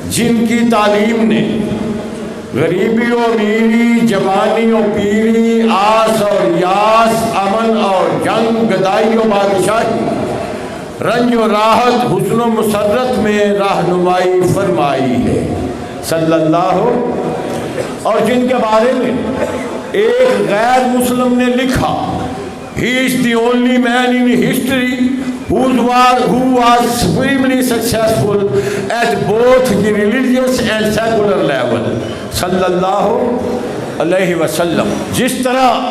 جن کی تعلیم نے غریبی و امیری، جوانی و پیری، آس اور یاس، امن اور جنگ، گدائی و بادشاہی، رنج و راحت، حسن و مسرت میں رہنمائی فرمائی ہے صلی اللہ. اور جن کے بارے میں ایک غیر مسلم نے لکھا He is the only man in history who was supremely successful at both the religious and secular level صلی اللہ علیہ وسلم. جس طرح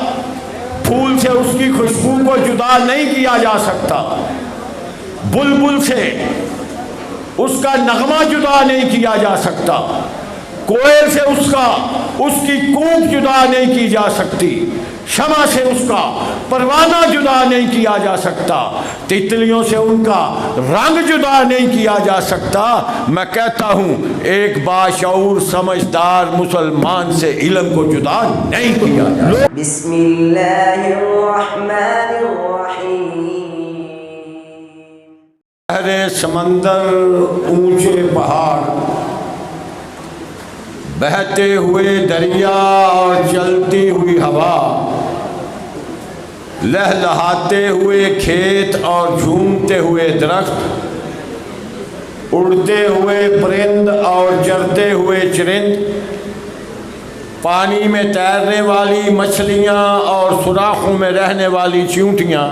پھول سے اس کی خوشبو کو جدا نہیں کیا جا سکتا، بلبل سے اس کا نغمہ جدا نہیں کیا جا سکتا، کوئل سے اس کی کوک جدا نہیں کی جا سکتی، شمع سے اس کا پروانہ جدا نہیں کیا جا سکتا، تتلیوں سے ان کا رنگ جدا نہیں کیا جا سکتا. میں کہتا ہوں ایک باشعور سمجھدار مسلمان سے علم کو جدا نہیں کیا جا سکتا. بسم اللہ الرحمن الرحیم. گہرے سمندر، اونچے پہاڑ، بہتے ہوئے دریا اور چلتی ہوئی ہوا، لہلہاتے ہوئے کھیت اور جھومتے ہوئے درخت، اڑتے ہوئے پرند اور چرتے ہوئے چرند، پانی میں تیرنے والی مچھلیاں اور سوراخوں میں رہنے والی چیونٹیاں،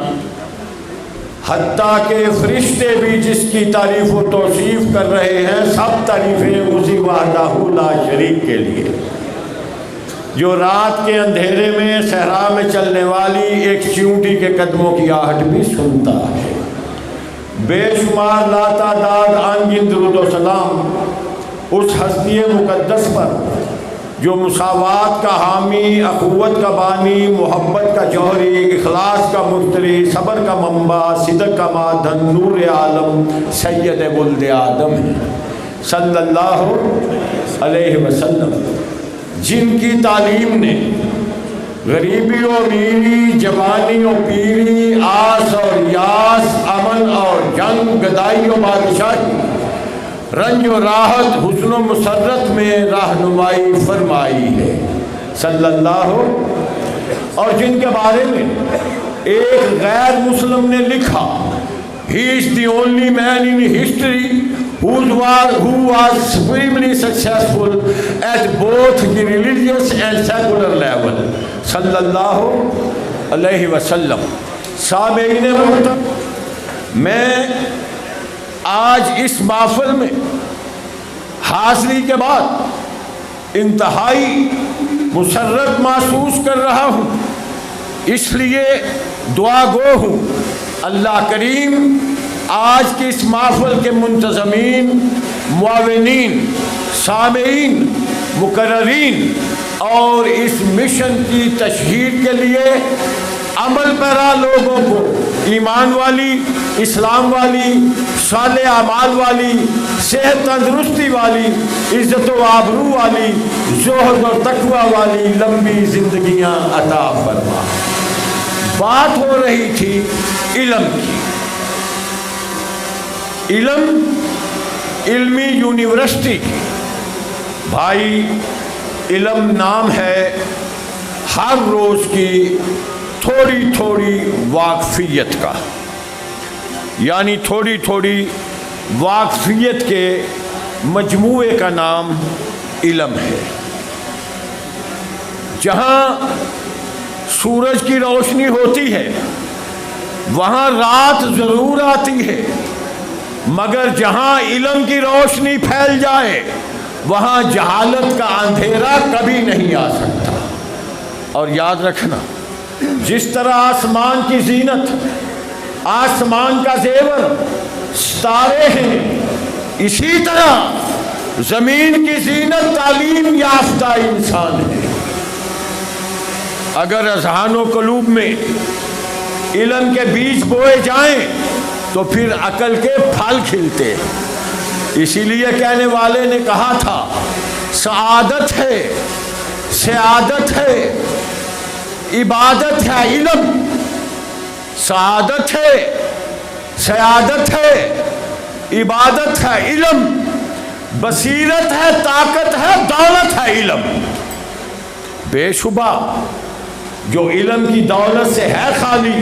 حتیٰ کہ فرشتے بھی جس کی تعریف و توصیف کر رہے ہیں، سب تعریفیں اسی وحدہ لا شریک کے لیے، جو رات کے اندھیرے میں صحرا میں چلنے والی ایک چیونٹی کے قدموں کی آہٹ بھی سنتا ہے. بے شمار لاتعداد انگن درود و سلام اس ہستی مقدس پر جو مساوات کا حامی، اخوت کا بانی، محبت کا جوہری، اخلاص کا مفتری، صبر کا منبع، صدق کا معدن، نور عالم، سید ولد آدم ہے صلی اللہ علیہ وسلم. جن کی تعلیم نے غریبی و امیری، جوانی و پیری، آس اور یاس، امن اور جنگ، گدائی و بادشاہی، رنج و راحت، حسن و مسرت میں رہنمائی فرمائی ہے صلی اللہ. اور جن کے بارے میں ایک غیر مسلم نے لکھا He is the only man in history who was supremely successful at both the religious and secular level صلی اللہ علیہ وسلم. سامعین محترم، میں آج اس محفل میں حاضری کے بعد انتہائی مسرت محسوس کر رہا ہوں، اس لیے دعا گو ہوں اللہ کریم آج کی اس محفل کے منتظمین، معاونین، سامعین، مقررین اور اس مشن کی تشہیر کے لیے عمل پیرا لوگوں کو، ایمان والی، اسلام والی، صالح اعمال والی، صحت تندرستی والی، عزت و آبرو والی، زہد و تقوی والی لمبی زندگیاں عطا فرما. بات ہو رہی تھی علم کی. علمی یونیورسٹی کی. بھائی، علم نام ہے ہر روز کی تھوڑی تھوڑی واقفیت کا، یعنی تھوڑی تھوڑی واقفیت کے مجموعے کا نام علم ہے. جہاں سورج کی روشنی ہوتی ہے وہاں رات ضرور آتی ہے، مگر جہاں علم کی روشنی پھیل جائے وہاں جہالت کا اندھیرا کبھی نہیں آ سکتا. اور یاد رکھنا، جس طرح آسمان کی زینت، آسمان کا زیور ستارے ہیں، اسی طرح زمین کی زینت تعلیم یافتہ انسان ہے. اگر اذہان و قلوب میں علم کے بیج بوئے جائیں تو پھر عقل کے پھل کھلتے. اسی لیے کہنے والے نے کہا تھا سعادت ہے، سعادت ہے، عبادت ہے علم. سعادت ہے، سعادت ہے، عبادت ہے علم. بصیرت ہے، طاقت ہے، دولت ہے علم۔ بے شبہ جو علم کی دولت سے ہے خالی،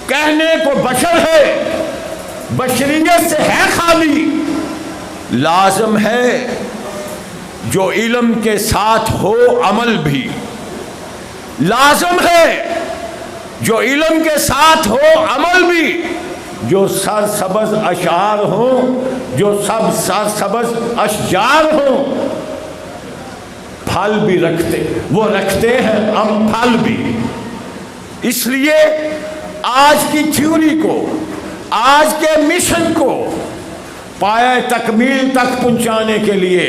کہنے کو بشر ہے، بشریت سے ہے خالی، لازم ہے جو علم کے ساتھ ہو عمل بھی، لازم ہے جو علم کے ساتھ ہو عمل بھی، جو سرسبز اشعار ہوں، جو سب سرسبز اشجار ہوں، پھل بھی وہ رکھتے ہیں ہم پھل بھی۔ اس لیے آج کی تھیوری کو، آج کے مشن کو پایہ تکمیل تک پہنچانے کے لیے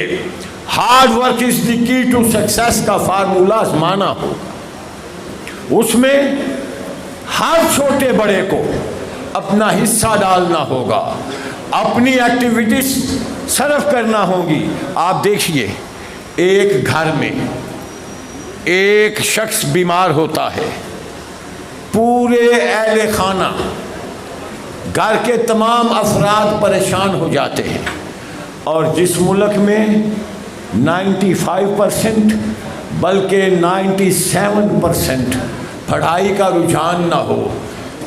ہارڈ ورک از دی کی ٹو سکسیس کا فارمولہ آزمانا ہو، اس میں ہر چھوٹے بڑے کو اپنا حصہ ڈالنا ہوگا، اپنی ایکٹیویٹیز صرف کرنا ہوگی۔ آپ دیکھیے ایک گھر میں ایک شخص بیمار ہوتا ہے، پورے اہل خانہ، گھر کے تمام افراد پریشان ہو جاتے ہیں، اور جس ملک میں 95% بلکہ 97% پڑھائی کا رجحان نہ ہو،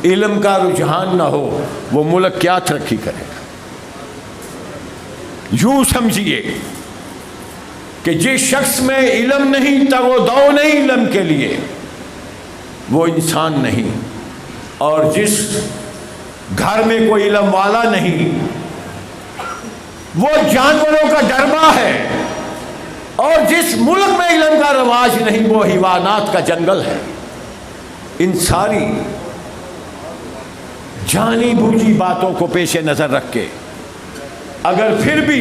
علم کا رجحان نہ ہو، وہ ملک کیا ترقی کرے گا؟ یوں سمجھیے کہ جس شخص میں علم نہیں تھا، وہ دو نہیں علم کے لیے، وہ انسان نہیں، اور جس گھر میں کوئی علم والا نہیں، وہ جانوروں کا ڈربہ ہے، اور جس ملک میں علم کا رواج نہیں، وہ حیوانات کا جنگل ہے۔ ان ساری جانی بوجھی باتوں کو پیش نظر رکھ کے اگر پھر بھی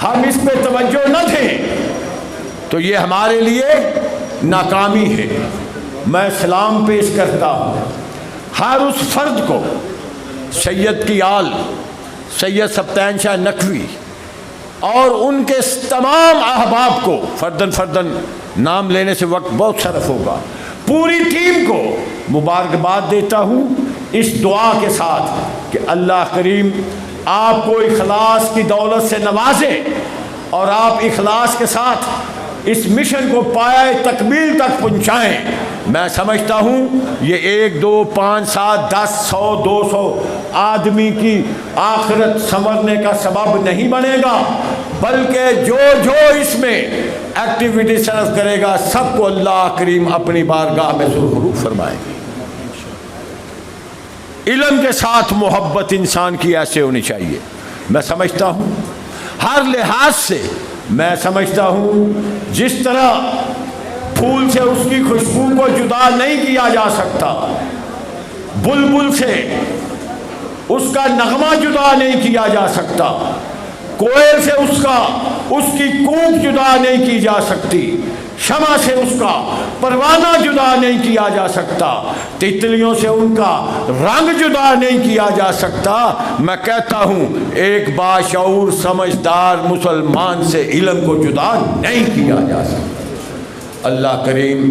ہم اس پہ توجہ نہ دیں تو یہ ہمارے لیے ناکامی ہے۔ میں سلام پیش کرتا ہوں ہر اس فرد کو، سید کی آل، سید سبطین شاہ نقوی اور ان کے تمام احباب کو، فردن فردن نام لینے سے وقت بہت صرف ہوگا، پوری ٹیم کو مبارکباد دیتا ہوں اس دعا کے ساتھ کہ اللہ کریم آپ کو اخلاص کی دولت سے نوازے، اور آپ اخلاص کے ساتھ اس مشن کو پایہ تکمیل تک پہنچائیں۔ میں سمجھتا ہوں یہ 1 2 5 7 10 100 200 آدمی کی آخرت سنورنے کا سبب نہیں بنے گا، بلکہ جو اس میں ایکٹیویٹی صرف کرے گا، سب کو اللہ کریم اپنی بارگاہ میں سرخرو فرمائے گی۔ علم کے ساتھ محبت انسان کی ایسے ہونی چاہیے۔ میں سمجھتا ہوں ہر لحاظ سے، میں سمجھتا ہوں جس طرح پھول سے اس کی خوشبو کو جدا نہیں کیا جا سکتا، بلبل سے اس کا نغمہ جدا نہیں کیا جا سکتا، کوئل سے اس کی کوک جدا نہیں کی جا سکتی، شمع سے اس کا پروانہ جدا نہیں کیا جا سکتا، تتلیوں سے ان کا رنگ جدا نہیں کیا جا سکتا، میں کہتا ہوں ایک باشعور سمجھدار مسلمان سے علم کو جدا نہیں کیا جا سکتا۔ اللہ کریم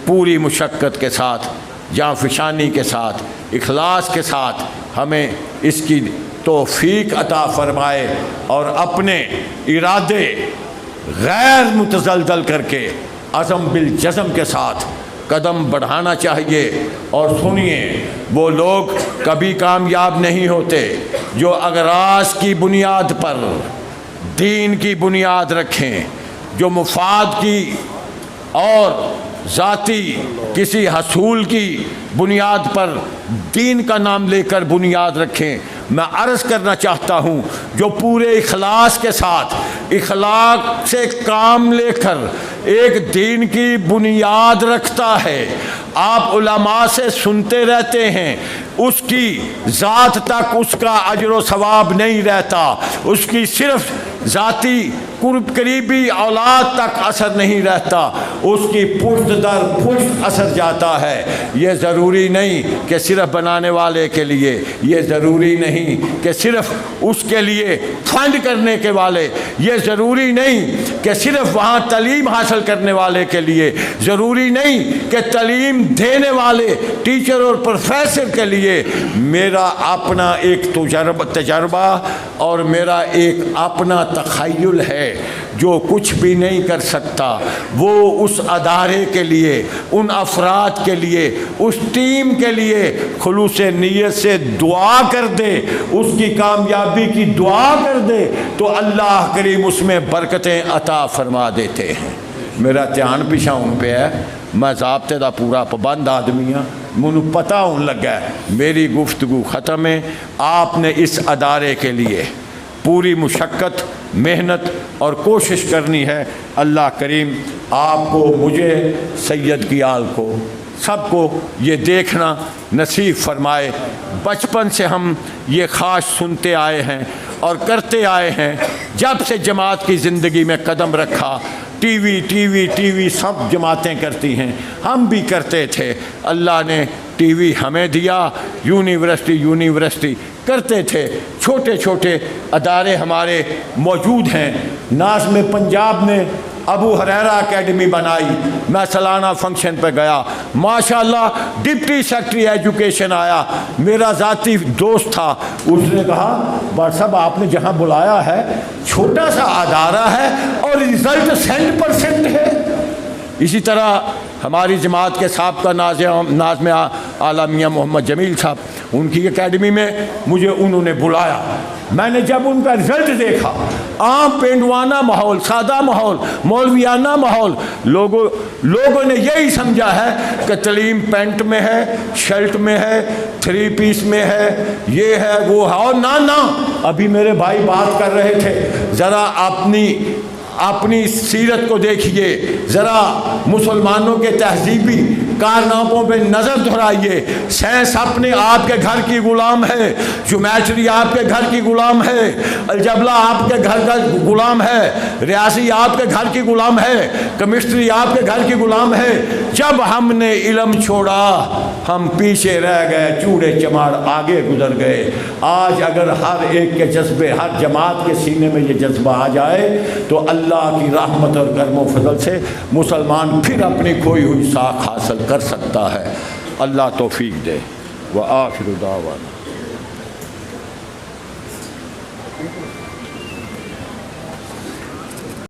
پوری مشقت کے ساتھ، جاں فشانی کے ساتھ، اخلاص کے ساتھ ہمیں اس کی توفیق عطا فرمائے، اور اپنے ارادے غیر متزلزل کر کے عزم بالجزم کے ساتھ قدم بڑھانا چاہیے۔ اور سنیے، وہ لوگ کبھی کامیاب نہیں ہوتے جو اغراض کی بنیاد پر دین کی بنیاد رکھیں، جو مفاد کی اور ذاتی کسی حصول کی بنیاد پر دین کا نام لے کر بنیاد رکھیں۔ میں عرض کرنا چاہتا ہوں جو پورے اخلاص کے ساتھ، اخلاق سے کام لے کر ایک دین کی بنیاد رکھتا ہے، آپ علماء سے سنتے رہتے ہیں، اس کی ذات تک اس کا اجر و ثواب نہیں رہتا، اس کی صرف ذاتی قریبی اولاد تک اثر نہیں رہتا، اس کی پشت در پشت اثر جاتا ہے۔ یہ ضروری نہیں کہ صرف بنانے والے کے لیے، یہ ضروری نہیں کہ صرف اس کے لیے فنڈ کرنے کے والے، یہ ضروری نہیں کہ صرف وہاں تعلیم حاصل کرنے والے کے لیے، ضروری نہیں کہ تعلیم دینے والے ٹیچر اور پروفیسر کے لیے۔ میرا اپنا ایک تجربہ اور میرا ایک اپنا تخیل ہے، جو کچھ بھی نہیں کر سکتا وہ اس ادارے کے لیے، ان افراد کے لیے، اس ٹیم کے لیے خلوص نیت سے دعا کر دے، اس کی کامیابی کی دعا کر دے تو اللہ کریم اس میں برکتیں عطا فرما دیتے ہیں۔ میرا دھیان پیچھا ان پہ ہے، میں ضابطے دا پورا پابند آدمی ہاں، مجھے پتہ ہون لگا ہے میری گفتگو ختم ہے۔ آپ نے اس ادارے کے لیے پوری مشقت، محنت اور کوشش کرنی ہے۔ اللہ کریم آپ کو، مجھے، سید کی آل کو، سب کو یہ دیکھنا نصیب فرمائے۔ بچپن سے ہم یہ خواہش سنتے آئے ہیں اور کرتے آئے ہیں، جب سے جماعت کی زندگی میں قدم رکھا، ٹی وی سب جماعتیں کرتی ہیں، ہم بھی کرتے تھے۔ اللہ نے ٹی وی ہمیں دیا، یونیورسٹی کرتے تھے، چھوٹے چھوٹے ادارے ہمارے موجود ہیں۔ ناظم پنجاب نے ابو ہریرہ اکیڈمی بنائی، میں سالانہ فنکشن پہ گیا، ماشاءاللہ ڈپٹی سیکرٹری ایجوکیشن آیا، میرا ذاتی دوست تھا، اس نے کہا بٹ صاحب آپ نے جہاں بلایا ہے چھوٹا سا ادارہ ہے اور رزلٹ 100% ہے۔ اسی طرح ہماری جماعت کے سابقہ ناظم اعلیٰ میاں محمد جمیل صاحب، ان کی اکیڈمی میں مجھے انہوں نے بلایا۔ میں نے جب ان کا رزلٹ دیکھا، عام پینڈوانہ ماحول، سادہ ماحول، مولویانہ ماحول، لوگوں نے یہی سمجھا ہے کہ تعلیم پینٹ میں ہے، شرٹ میں ہے، 3 پیس میں ہے، یہ ہے وہ ہے، اور نہ ابھی میرے بھائی بات کر رہے تھے، ذرا اپنی سیرت کو دیکھیے، ذرا مسلمانوں کے تہذیبی کارناموں پہ نظر دہرائیے۔ سائنس اپنے آپ کے گھر کی غلام ہے، جیومیٹری آپ کے گھر کی غلام ہے، الجبلا آپ کے گھر کا غلام ہے، ریاضی آپ کے گھر کی غلام ہے، کیمسٹری آپ کے گھر کی غلام ہے۔ جب ہم نے علم چھوڑا ہم پیچھے رہ گئے، چوڑے چماڑ آگے گزر گئے۔ آج اگر ہر ایک کے جذبے، ہر جماعت کے سینے میں یہ جذبہ آ جائے تو اللہ کی رحمت اور کرم و فضل سے مسلمان پھر اپنی کھوئی ہوئی ساکھ حاصل کر سکتا ہے۔ اللہ توفیق دے۔ وآخر دعوانا